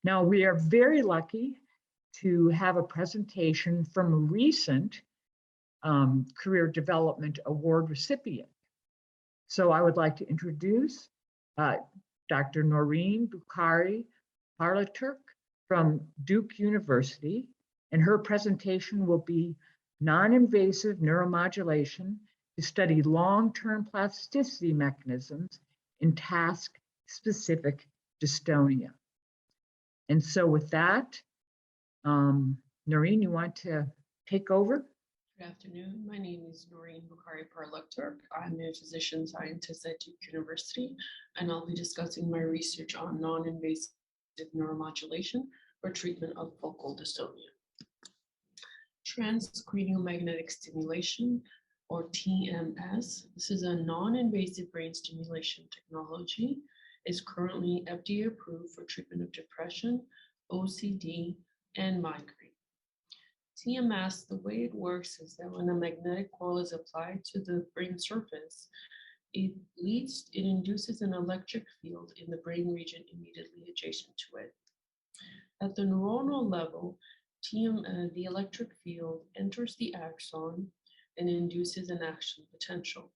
Now, we are very lucky to have a presentation from a recent Career Development Award recipient. So I would like to introduce Dr. Noreen Bukhari-Parlaturk from Duke University, and her presentation will be non-invasive neuromodulation to study long-term plasticity mechanisms in task-specific dystonia. And so with that, Noreen, you want to take over? Good afternoon. My name is Noreen Bukhari-Parlaturk. I'm a physician scientist at Duke University, and I'll be discussing my research on non-invasive neuromodulation for treatment of focal dystonia. Transcranial magnetic stimulation, or TMS. This is a non-invasive brain stimulation technology. Is currently FDA approved for treatment of depression, OCD, and migraine. TMS, the way it works is that when a magnetic coil is applied to the brain surface, it induces an electric field in the brain region immediately adjacent to it. At the neuronal level, the electric field enters the axon and induces an action potential.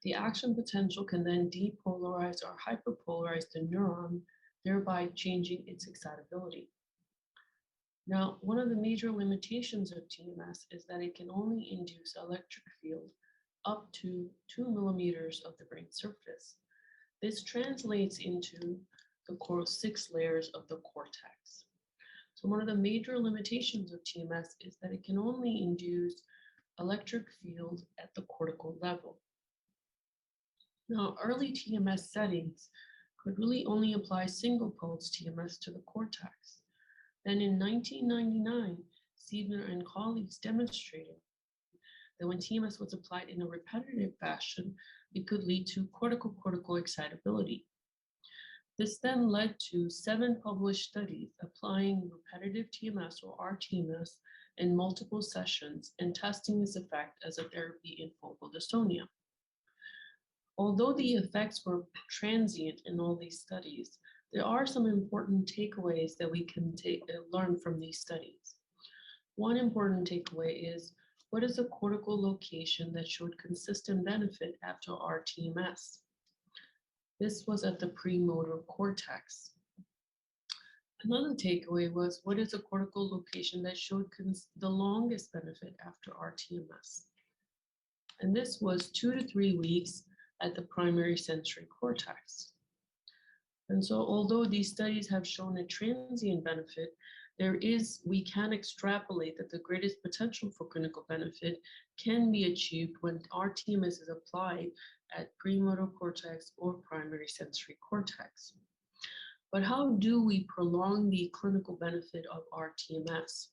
The action potential can then depolarize or hyperpolarize the neuron, thereby changing its excitability. Now, one of the major limitations of TMS is that it can only induce electric field up to 2 millimeters of the brain surface. This translates into the core 6 layers of the cortex. So one of the major limitations of TMS is that it can only induce electric field at the cortical level. Now, early TMS settings could really only apply single pulse TMS to the cortex. Then in 1999, Siebner and colleagues demonstrated that when TMS was applied in a repetitive fashion, it could lead to cortical excitability. This then led to 7 published studies applying repetitive TMS or rTMS in multiple sessions and testing its effect as a therapy in focal dystonia. Although the effects were transient in all these studies, there are some important takeaways that we can learn from these studies. One important takeaway is, what is a cortical location that showed consistent benefit after rTMS? This was at the premotor cortex. Another takeaway was, what is a cortical location that showed the longest benefit after rTMS? And this was 2 to 3 weeks at the primary sensory cortex. And so although these studies have shown a transient benefit, we can extrapolate that the greatest potential for clinical benefit can be achieved when rTMS is applied at premotor cortex or primary sensory cortex. But how do we prolong the clinical benefit of rTMS?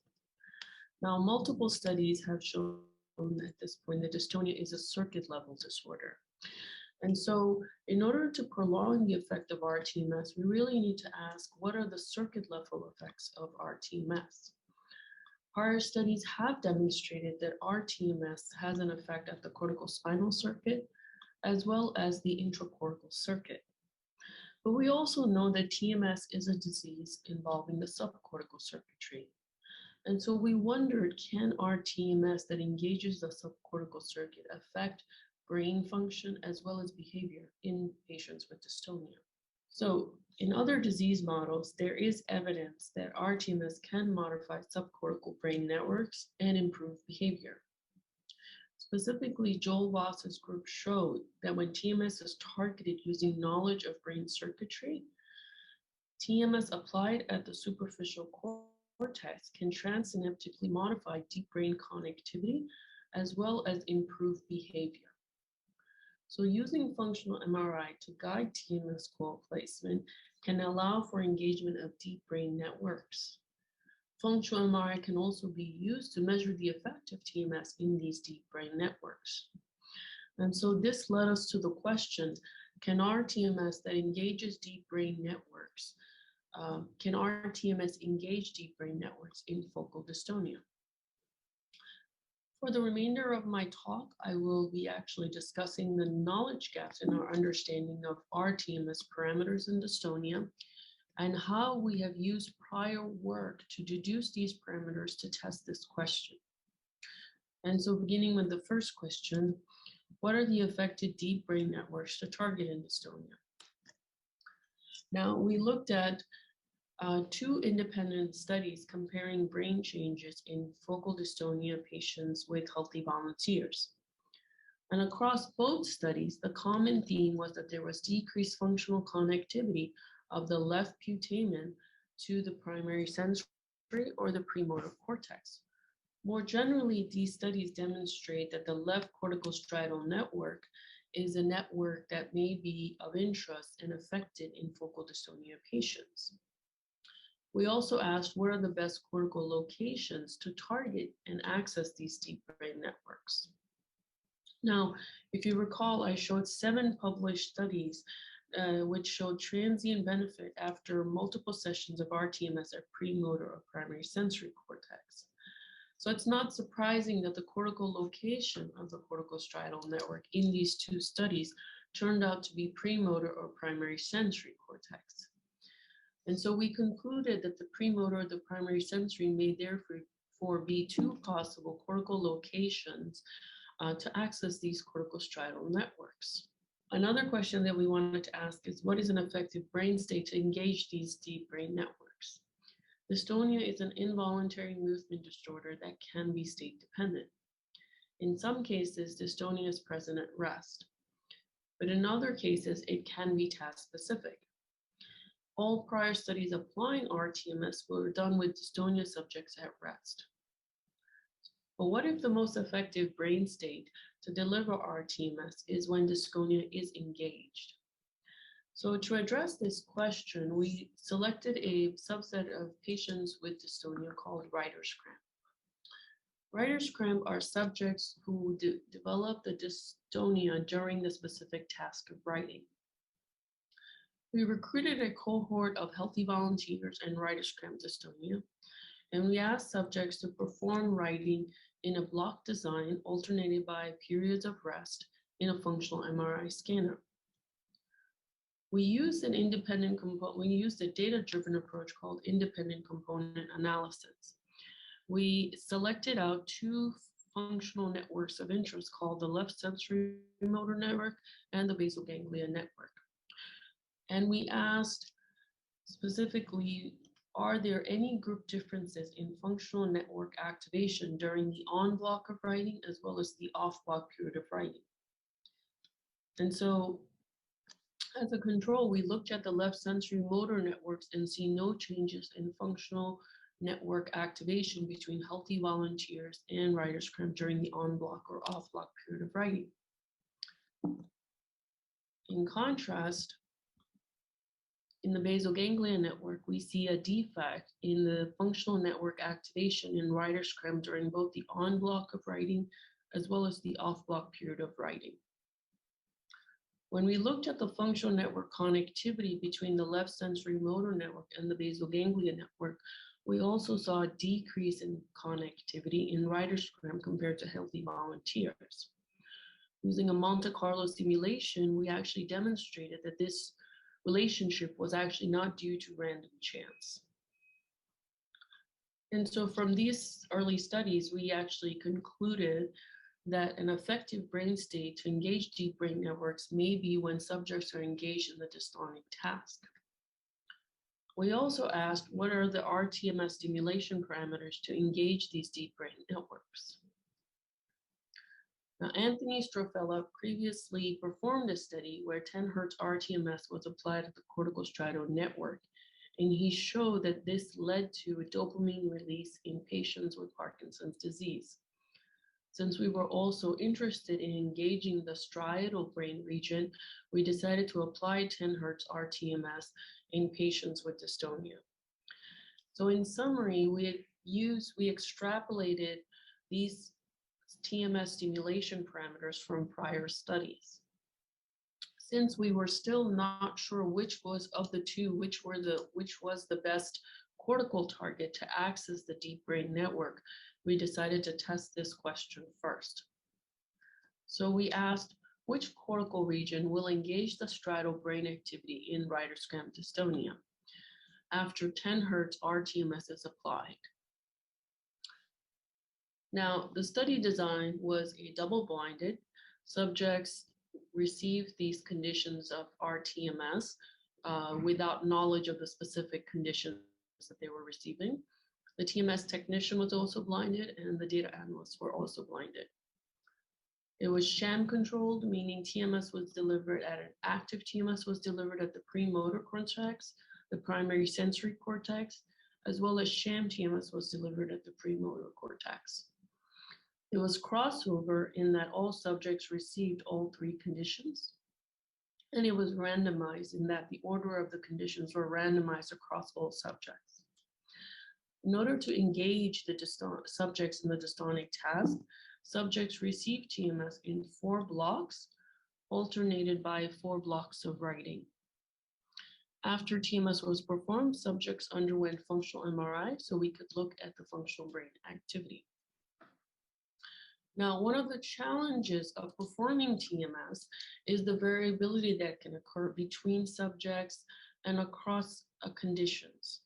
Now, multiple studies have shown at this point that dystonia is a circuit level disorder. And so in order to prolong the effect of rTMS, we really need to ask, what are the circuit level effects of rTMS? Prior studies have demonstrated that rTMS has an effect at the cortical spinal circuit, as well as the intracortical circuit. But we also know that TMS is a disease involving the subcortical circuitry. And so we wondered, can rTMS that engages the subcortical circuit affect brain function as well as behavior in patients with dystonia? So in other disease models, there is evidence that rTMS can modify subcortical brain networks and improve behavior. Specifically, Joel Voss's group showed that when TMS is targeted using knowledge of brain circuitry, TMS applied at the superficial cortex can transsynaptically modify deep brain connectivity as well as improve behavior. So using functional MRI to guide TMS coil placement can allow for engagement of deep brain networks. Functional MRI can also be used to measure the effect of TMS in these deep brain networks. And so this led us to the question, can rTMS that engages deep brain networks, can rTMS engage deep brain networks in focal dystonia? For the remainder of my talk, I will be actually discussing the knowledge gaps in our understanding of rTMS parameters in dystonia, and how we have used prior work to deduce these parameters to test this question. And so beginning with the first question, what are the affected deep brain networks to target in dystonia? Now, we looked at two independent studies comparing brain changes in focal dystonia patients with healthy volunteers. And across both studies, the common theme was that there was decreased functional connectivity of the left putamen to the primary sensory or the premotor cortex. More generally, these studies demonstrate that the left corticostriatal network is a network that may be of interest and affected in focal dystonia patients. We also asked what are the best cortical locations to target and access these deep brain networks. Now, if you recall, I showed 7 published studies which showed transient benefit after multiple sessions of rTMS at premotor or primary sensory cortex. So it's not surprising that the cortical location of the corticostriatal network in these 2 studies turned out to be premotor or primary sensory cortex. And so we concluded that the premotor or the primary sensory may therefore be 2 possible cortical locations to access these corticostriatal networks. Another question that we wanted to ask is what is an effective brain state to engage these deep brain networks? Dystonia is an involuntary movement disorder that can be state dependent. In some cases, dystonia is present at rest, but in other cases, it can be task specific. All prior studies applying rTMS were done with dystonia subjects at rest. But what if the most effective brain state to deliver rTMS is when dystonia is engaged? So to address this question, we selected a subset of patients with dystonia called writer's cramp. Writer's cramp are subjects who develop the dystonia during the specific task of writing. We recruited a cohort of healthy volunteers and writer's cramp dystonia, and we asked subjects to perform writing in a block design alternated by periods of rest in a functional MRI scanner. We used a data-driven approach called independent component analysis. We selected out 2 functional networks of interest called the left sensory motor network and the basal ganglia network. And we asked specifically, are there any group differences in functional network activation during the on block of writing as well as the off block period of writing? And so as a control, we looked at the left sensory motor networks and see no changes in functional network activation between healthy volunteers and writer's cramp during the on block or off block period of writing. In contrast, in the basal ganglia network, we see a defect in the functional network activation in writer's cramp during both the on block of writing as well as the off block period of writing. When we looked at the functional network connectivity between the left sensory motor network and the basal ganglia network, we also saw a decrease in connectivity in writer's cramp compared to healthy volunteers. Using a Monte Carlo simulation, we actually demonstrated that this relationship was actually not due to random chance. And so from these early studies, we actually concluded that an effective brain state to engage deep brain networks may be when subjects are engaged in the dystonic task. We also asked what are the rTMS stimulation parameters to engage these deep brain networks. Now, Anthony Strofella previously performed a study where 10 Hz rTMS was applied to the corticostriatal network, and he showed that this led to a dopamine release in patients with Parkinson's disease. Since we were also interested in engaging the striatal brain region, we decided to apply 10 Hz rTMS in patients with dystonia. So in summary, we extrapolated these TMS stimulation parameters from prior studies. Since we were still not sure which was of the 2, which was the best cortical target to access the deep brain network, we decided to test this question first. So we asked which cortical region will engage the striatal brain activity in writer's cramp dystonia. after 10 Hertz rTMS is applied. Now, the study design was a double-blinded. Subjects received these conditions of rTMS without knowledge of the specific conditions that they were receiving. The TMS technician was also blinded, and the data analysts were also blinded. It was sham controlled, meaning TMS was delivered at an active TMS was delivered at the premotor cortex, the primary sensory cortex, as well as sham TMS was delivered at the premotor cortex. It was crossover in that all subjects received all three conditions, and it was randomized in that the order of the conditions were randomized across all subjects. In order to engage the subjects in the dystonic task, subjects received TMS in 4 blocks, alternated by 4 blocks of writing. After TMS was performed, subjects underwent functional MRI so we could look at the functional brain activity. Now, one of the challenges of performing TMS is the variability that can occur between subjects and across conditions.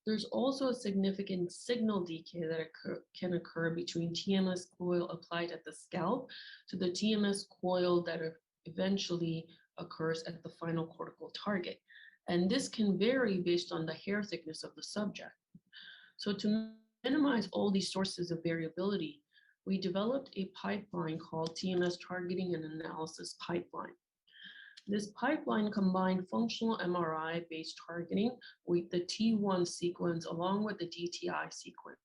There's also a significant signal decay that can occur between TMS coil applied at the scalp to the TMS coil that eventually occurs at the final cortical target. And this can vary based on the hair thickness of the subject. So to minimize all these sources of variability, we developed a pipeline called TMS Targeting and Analysis Pipeline. This pipeline combined functional MRI-based targeting with the T1 sequence along with the DTI sequence.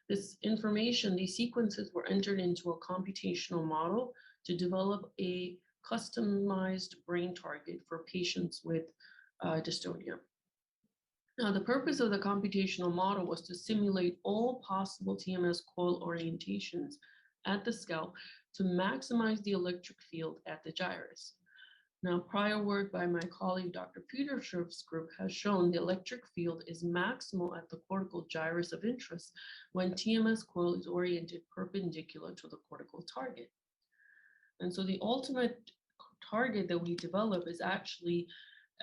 This information, these sequences were entered into a computational model to develop a customized brain target for patients with dystonia. Now, the purpose of the computational model was to simulate all possible TMS coil orientations at the scalp to maximize the electric field at the gyrus. Now, prior work by my colleague, Dr. Petersher's group, has shown the electric field is maximal at the cortical gyrus of interest when TMS coil is oriented perpendicular to the cortical target. And so the ultimate target that we develop is actually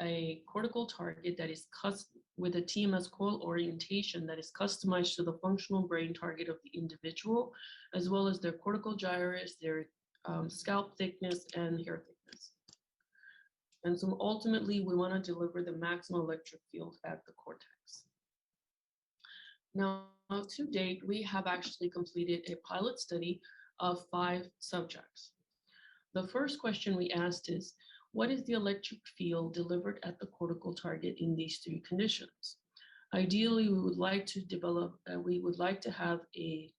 a cortical target that is with a TMS coil orientation that is customized to the functional brain target of the individual, as well as their cortical gyrus, their scalp thickness, and hair thickness. And so ultimately, we want to deliver the maximum electric field at the cortex. Now, to date, we have actually completed a pilot study of 5 subjects. The first question we asked is, what is the electric field delivered at the cortical target in these 3 conditions? Ideally, we would like to have a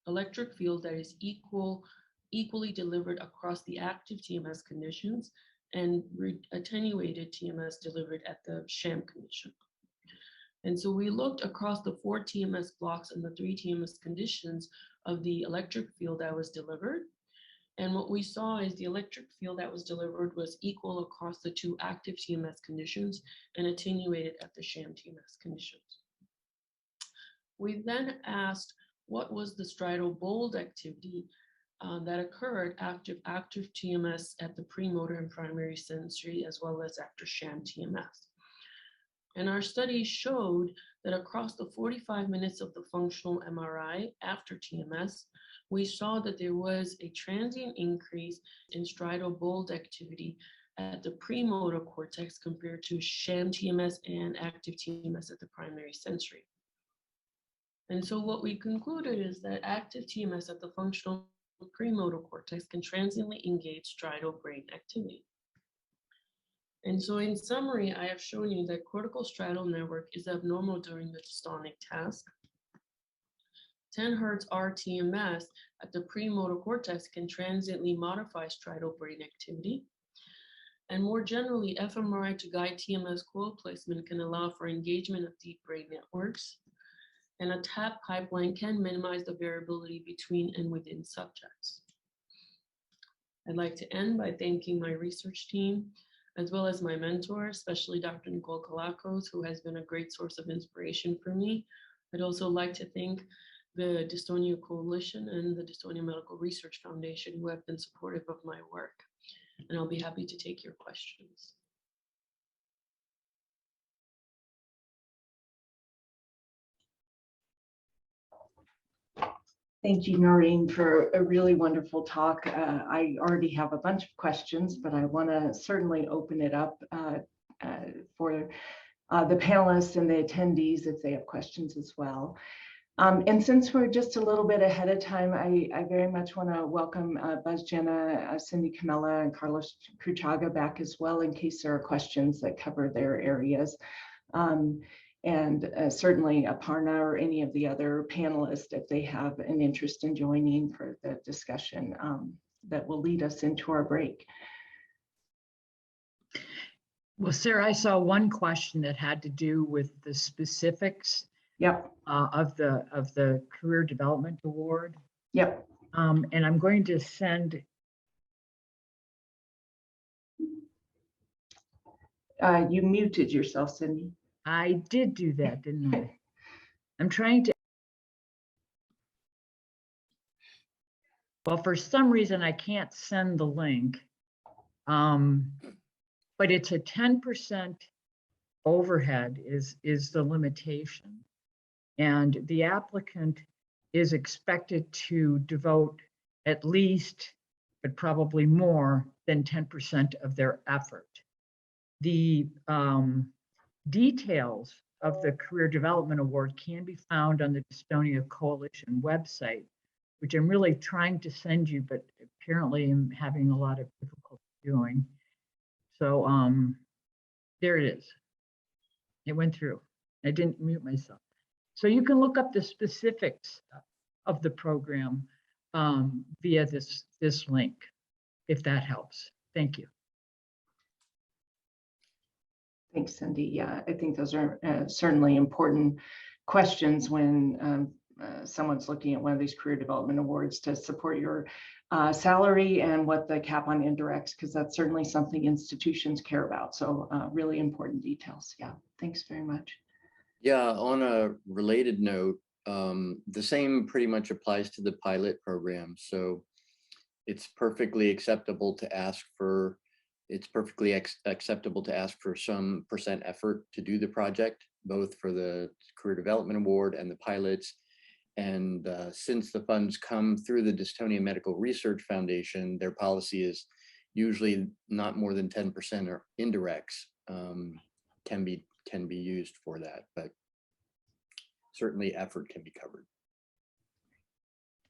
electric field that is equally delivered across the active TMS conditions and attenuated TMS delivered at the sham condition. And so we looked across the 4 TMS blocks and the 3 TMS conditions of the electric field that was delivered. And what we saw is the electric field that was delivered was equal across the 2 active TMS conditions and attenuated at the sham TMS conditions. We then asked what was the striatal bold activity that occurred after active TMS at the premotor and primary sensory, as well as after sham TMS. And our study showed that across the 45 minutes of the functional MRI after TMS, we saw that there was a transient increase in striatal bold activity at the premotor cortex compared to sham TMS and active TMS at the primary sensory. And so what we concluded is that active TMS at the functional premotor cortex can transiently engage striatal brain activity. And so in summary, I have shown you that cortical striatal network is abnormal during the dystonic task. 10 Hertz rTMS at the premotor cortex can transiently modify striatal brain activity. And more generally, fMRI to guide TMS coil placement can allow for engagement of deep brain networks. And a TAP pipeline can minimize the variability between and within subjects. I'd like to end by thanking my research team, as well as my mentor, especially Dr. Nicole Kalakos, who has been a great source of inspiration for me. I'd also like to thank the Dystonia Coalition and the Dystonia Medical Research Foundation, who have been supportive of my work. And I'll be happy to take your questions. Thank you, Noreen, for a really wonderful talk. I already have a bunch of questions, but I want to certainly open it up for the panelists and the attendees if they have questions as well. And since we're just a little bit ahead of time, I very much want to welcome Buzz Jenna, Cindy Camella, and Carlos Cruchaga back as well in case there are questions that cover their areas. And certainly Aparna or any of the other panelists, if they have an interest in joining for the discussion that will lead us into our break. Well, Sarah, I saw one question that had to do with the specifics Yep. Of the Career Development Award. Yep. And I'm going to send. You muted yourself, Cindy. I did do that, didn't I? I'm trying to. Well, for some reason, I can't send the link. But it's a 10% overhead is the limitation. And the applicant is expected to devote at least, but probably more than 10% of their effort. The details of the Career Development Award can be found on the Dystonia Coalition website, which I'm really trying to send you, but apparently I'm having a lot of difficulty doing. So there it is. It went through. I didn't mute myself. So you can look up the specifics of the program via this link, if that helps. Thank you. Thanks, Cindy. Yeah, I think those are certainly important questions when someone's looking at one of these career development awards to support your salary and what the cap on indirects, because that's certainly something institutions care about. So really important details. Yeah, thanks very much. Yeah, on a related note, the same pretty much applies to the pilot program. So it's perfectly acceptable to ask for, acceptable to ask for some % effort to do the project, both for the Career Development Award and the pilots. And since the funds come through the Dystonia Medical Research Foundation, their policy is usually not more than 10% or indirects can be used for that, but certainly effort can be covered.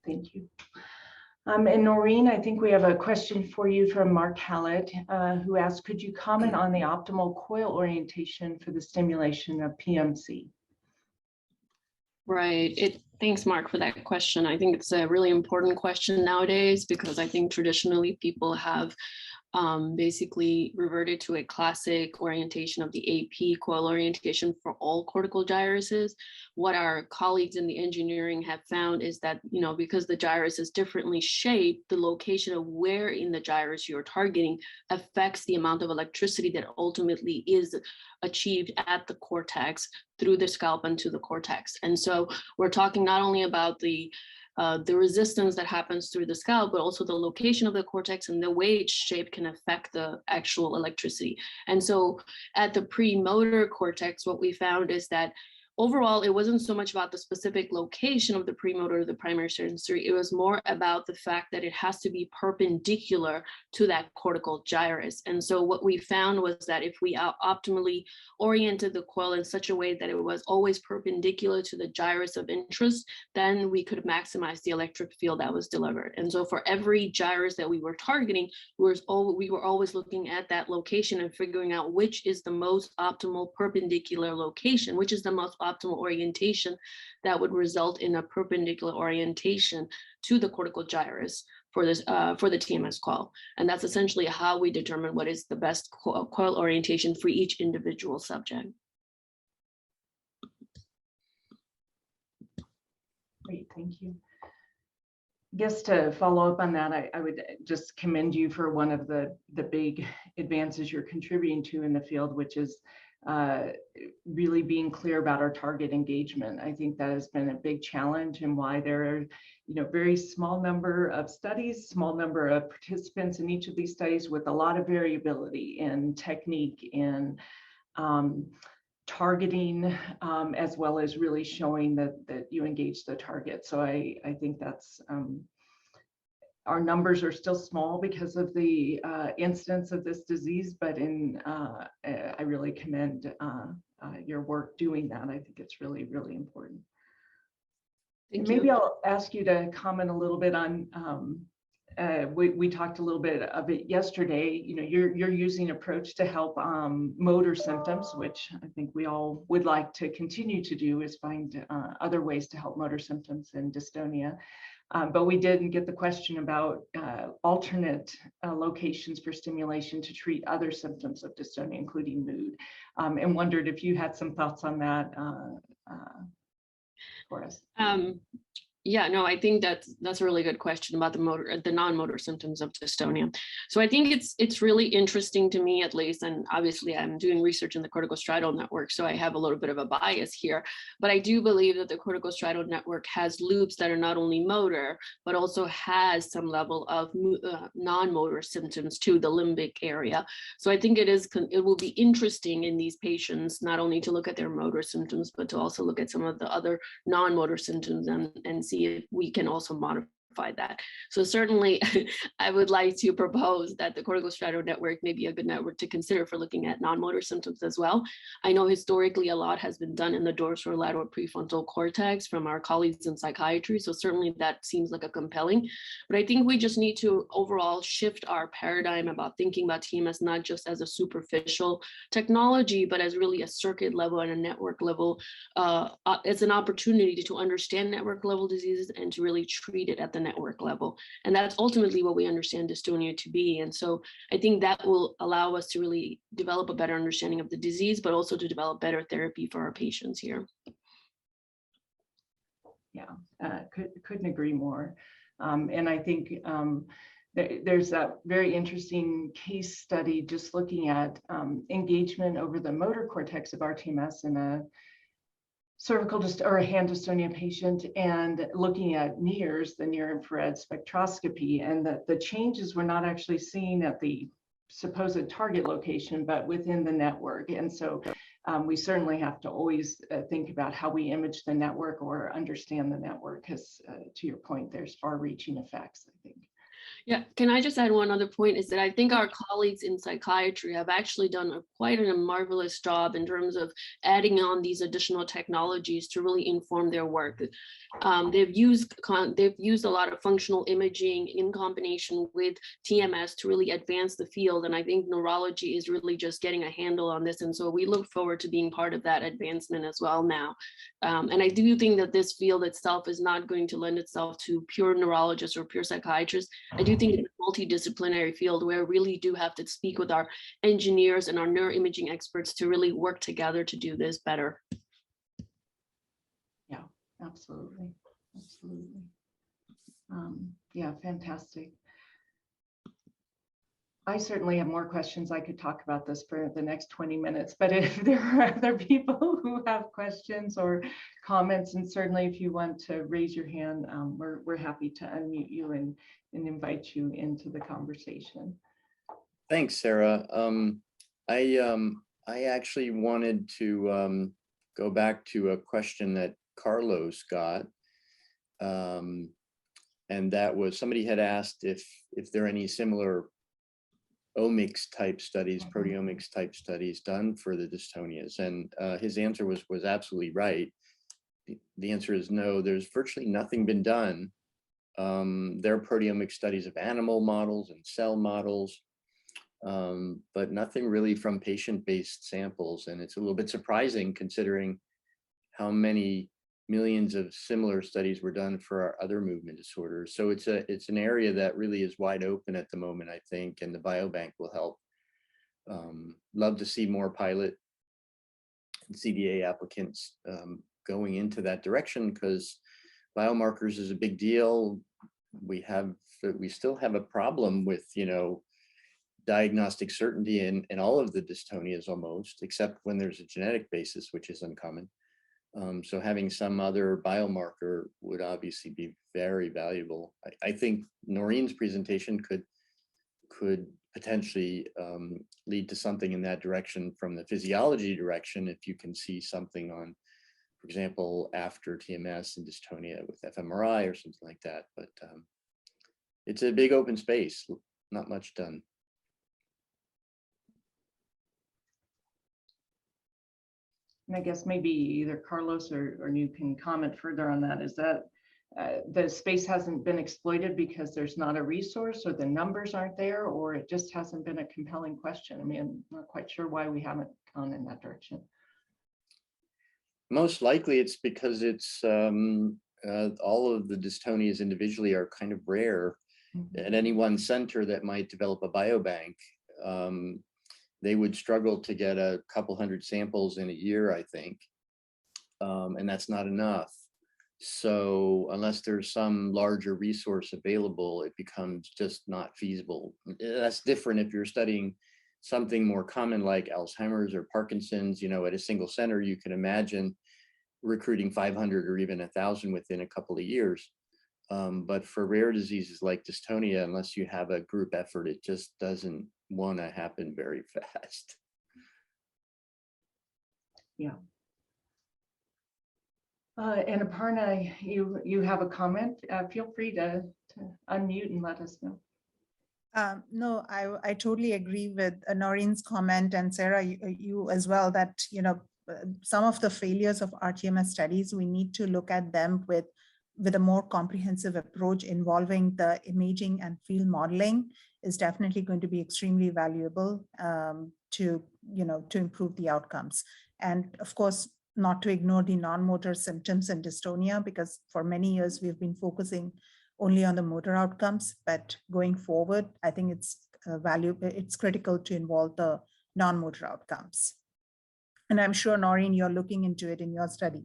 Thank you. And Noreen, I think we have a question for you from Mark Hallett, who asked, could you comment on the optimal coil orientation for the stimulation of PMC? Right. Thanks, Mark, for that question. I think it's a really important question nowadays because I think traditionally people have basically reverted to a classic orientation of the AP coil orientation for all cortical gyruses. What our colleagues in the engineering have found is that, because the gyrus is differently shaped, the location of where in the gyrus you're targeting affects the amount of electricity that ultimately is achieved at the cortex through the scalp and to the cortex. And so we're talking not only about the resistance that happens through the scalp, but also the location of the cortex and the way it's shaped can affect the actual electricity. And so at the premotor cortex, what we found is that overall, it wasn't so much about the specific location of the premotor or the primary sensory. It was more about the fact that it has to be perpendicular to that cortical gyrus. And so what we found was that if we optimally oriented the coil in such a way that it was always perpendicular to the gyrus of interest, then we could maximize the electric field that was delivered. And so for every gyrus that we were targeting, we were always looking at that location and figuring out which is the most optimal perpendicular location, which is the most optimal orientation that would result in a perpendicular orientation to the cortical gyrus for this for the TMS coil. And that's essentially how we determine what is the best coil orientation for each individual subject. Great, thank you. I guess to follow up on that, I would just commend you for one of the big advances you're contributing to in the field, which is really being clear about our target engagement. I think that has been a big challenge and why there are, very small number of studies, small number of participants in each of these studies with a lot of variability in technique, in targeting, as well as really showing that you engage the target. So I think that's, our numbers are still small because of the incidence of this disease, but I really commend your work doing that. I think it's really, really important. Thank Maybe you. I'll ask you to comment a little bit on, we talked a little bit of it yesterday. You know, you're using approach to help motor symptoms, which I think we all would like to continue to do, is find other ways to help motor symptoms in dystonia. But we didn't get the question about alternate locations for stimulation to treat other symptoms of dystonia, including mood, and wondered if you had some thoughts on that for us. Yeah, no, I think that's a really good question about the non-motor symptoms of dystonia. So I think it's really interesting to me, at least, and obviously I'm doing research in the corticostriatal network, so I have a little bit of a bias here, but I do believe that the corticostriatal network has loops that are not only motor, but also has some level of non-motor symptoms to the limbic area. So I think it will be interesting in these patients not only to look at their motor symptoms, but to also look at some of the other non-motor symptoms and see if we can also modify that. So certainly I would like to propose that the corticostriatal network may be a good network to consider for looking at non-motor symptoms as well. I know historically a lot has been done in the dorsolateral prefrontal cortex from our colleagues in psychiatry, so certainly that seems like a compelling, but I think we just need to overall shift our paradigm about thinking about TMS not just as a superficial technology, but as really a circuit level and a network level. It's an opportunity to understand network level diseases and to really treat it at the network level. And that's ultimately what we understand dystonia to be. And so I think that will allow us to really develop a better understanding of the disease, but also to develop better therapy for our patients here. Yeah, couldn't agree more. And I think there's a very interesting case study just looking at engagement over the motor cortex of rTMS in a cervical or a hand dystonia patient, and looking at NIRS, the near infrared spectroscopy, and that the changes were not actually seen at the supposed target location, but within the network. And so we certainly have to always think about how we image the network or understand the network, because to your point, there's far-reaching effects, I think. Yeah, can I just add one other point, is that I think our colleagues in psychiatry have actually done quite a marvelous job in terms of adding on these additional technologies to really inform their work. They've used a lot of functional imaging in combination with TMS to really advance the field, and I think neurology is really just getting a handle on this, and so we look forward to being part of that advancement as well now. And I do think that this field itself is not going to lend itself to pure neurologists or pure psychiatrists. I do think it's a multidisciplinary field where we really do have to speak with our engineers and our neuroimaging experts to really work together to do this better. Yeah, absolutely. Absolutely. Yeah, fantastic. I certainly have more questions. I could talk about this for the next 20 minutes, but if there are other people who have questions or comments, and certainly if you want to raise your hand, we're happy to unmute you and invite you into the conversation. Thanks, Sarah. I actually wanted to go back to a question that Carlos got. And that was, somebody had asked if there are any similar omics type studies, proteomics type studies done for the dystonias, and his answer was absolutely right. The answer is no, there's virtually nothing been done. There are proteomic studies of animal models and cell models, but nothing really from patient-based samples, and it's a little bit surprising considering how many millions of similar studies were done for our other movement disorders. So it's an area that really is wide open at the moment, I think, and the biobank will help. Love to see more pilot and CDA applicants going into that direction, because biomarkers is a big deal. We still have a problem with, diagnostic certainty in all of the dystonias almost, except when there's a genetic basis, which is uncommon. So having some other biomarker would obviously be very valuable. I think Noreen's presentation could potentially lead to something in that direction from the physiology direction if you can see something on, for example, after TMS and dystonia with fMRI or something like that. But it's a big open space, not much done. And I guess maybe either Carlos or you can comment further on that. Is that the space hasn't been exploited because there's not a resource, or the numbers aren't there, or it just hasn't been a compelling question? I mean, I'm not quite sure why we haven't gone in that direction. Most likely it's because it's all of the dystonias individually are kind of rare. At any one center that might develop a biobank, they would struggle to get a couple hundred samples in a year, I think, and that's not enough. So unless there's some larger resource available, it becomes just not feasible. That's different if you're studying something more common like Alzheimer's or Parkinson's. You know, at a single center, you can imagine recruiting 500 or even 1,000 within a couple of years. But for rare diseases like dystonia, unless you have a group effort, it just doesn't want to happen very fast. Yeah. And Aparna, you have a comment. Feel free to unmute and let us know. No, I totally agree with Noreen's comment, and Sarah, you as well, that, you know, some of the failures of rTMS studies, we need to look at them with a more comprehensive approach involving the imaging and field modeling is definitely going to be extremely valuable to improve the outcomes. And of course, not to ignore the non-motor symptoms and dystonia, because for many years we've been focusing only on the motor outcomes, but going forward, I think it's critical to involve the non-motor outcomes. And I'm sure, Noreen, you're looking into it in your study.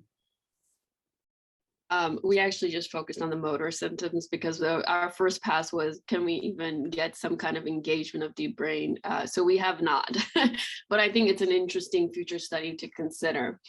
We actually just focused on the motor symptoms because our first pass was, can we even get some kind of engagement of the brain? So we have not, but I think it's an interesting future study to consider.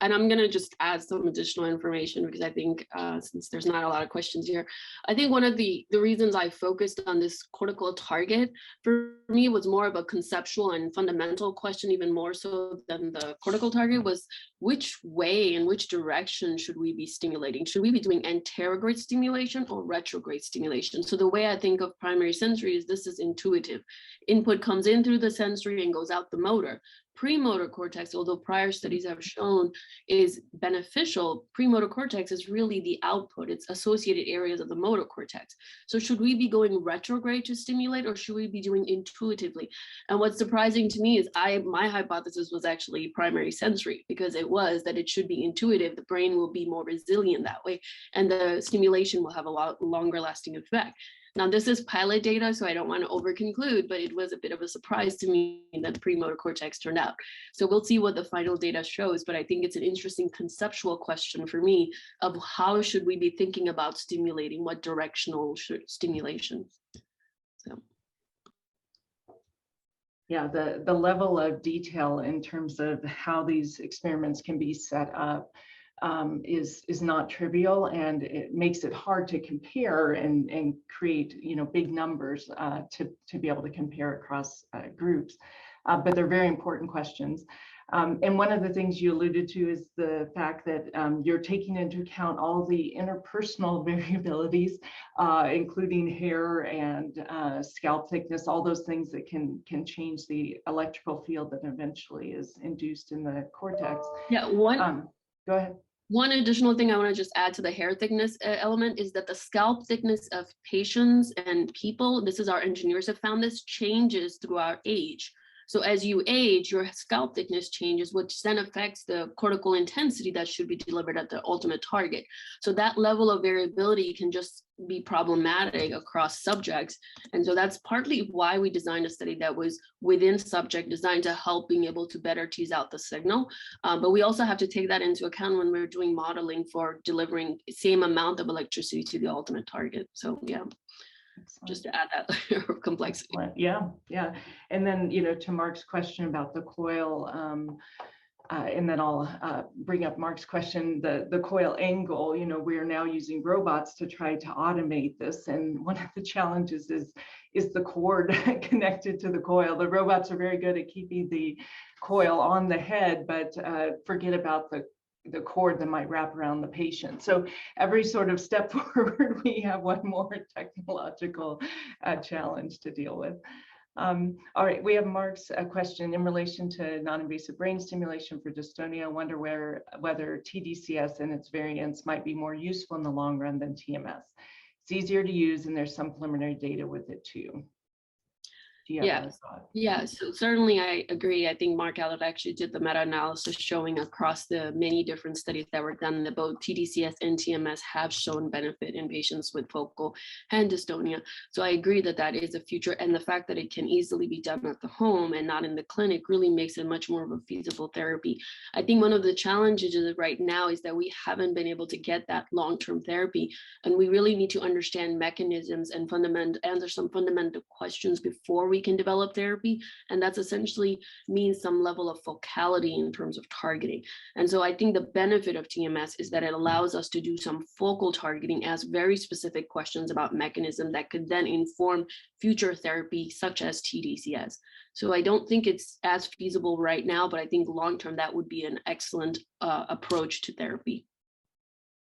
And I'm going to just add some additional information because I think since there's not a lot of questions here, I think one of the reasons I focused on this cortical target for me was more of a conceptual and fundamental question, even more so than the cortical target, was which way and which direction should we be stimulating? Should we be doing anterograde stimulation or retrograde stimulation? So the way I think of primary sensory is this is intuitive. Input comes in through the sensory and goes out the motor. Premotor cortex, although prior studies have shown is beneficial, premotor cortex is really the output. It's associated areas of the motor cortex. So should we be going retrograde to stimulate, or should we be doing intuitively? And what's surprising to me is my hypothesis was actually primary sensory, because it was that it should be intuitive. The brain will be more resilient that way, and the stimulation will have a lot longer lasting effect. Now, this is pilot data, so I don't want to over-conclude, but it was a bit of a surprise to me that the premotor cortex turned out. So we'll see what the final data shows, but I think it's an interesting conceptual question for me of how should we be thinking about stimulating, what directional stimulation. So. Yeah, the level of detail in terms of how these experiments can be set up is not trivial, and it makes it hard to compare and create, you know, big numbers to be able to compare across groups. But they're very important questions. And one of the things you alluded to is the fact that you're taking into account all the interpersonal variabilities, including hair and scalp thickness, all those things that can change the electrical field that eventually is induced in the cortex. Yeah, go ahead. One additional thing I want to just add to the hair thickness element is that the scalp thickness of patients and people, this is our engineers have found this, changes throughout age. So as you age, your scalp thickness changes, which then affects the cortical intensity that should be delivered at the ultimate target. So that level of variability can just be problematic across subjects. And so that's partly why we designed a study that was within subject, designed to help being able to better tease out the signal. But we also have to take that into account when we're doing modeling for delivering the same amount of electricity to the ultimate target. So yeah. Excellent. Just to add that layer of complexity. Yeah. And then, you know, to Mark's question about the coil, And then I'll bring up Mark's question, the coil angle. You know, we are now using robots to try to automate this. And one of the challenges is the cord connected to the coil. The robots are very good at keeping the coil on the head, but forget about the cord that might wrap around the patient. So every sort of step forward, we have one more technological challenge to deal with. All right, we have Mark's question in relation to non-invasive brain stimulation for dystonia. I wonder whether TDCS and its variants might be more useful in the long run than TMS. It's easier to use, and there's some preliminary data with it too. Do you have a thought? Yeah, so certainly I agree. I think Mark Allard actually did the meta-analysis showing across the many different studies that were done that both TDCS and TMS have shown benefit in patients with focal hand dystonia. So I agree that that is a future, and the fact that it can easily be done at the home and not in the clinic really makes it much more of a feasible therapy. I think one of the challenges right now is that we haven't been able to get that long-term therapy, and we really need to understand mechanisms and answer some fundamental questions before we can develop therapy. And that's essentially means some level of focality in terms of targeting. And so I think the benefit of TMS is that it allows us to do some focal targeting, ask very specific questions about mechanism that could then inform future therapy such as TDCS. So I don't think it's as feasible right now, but I think long-term that would be an excellent approach to therapy.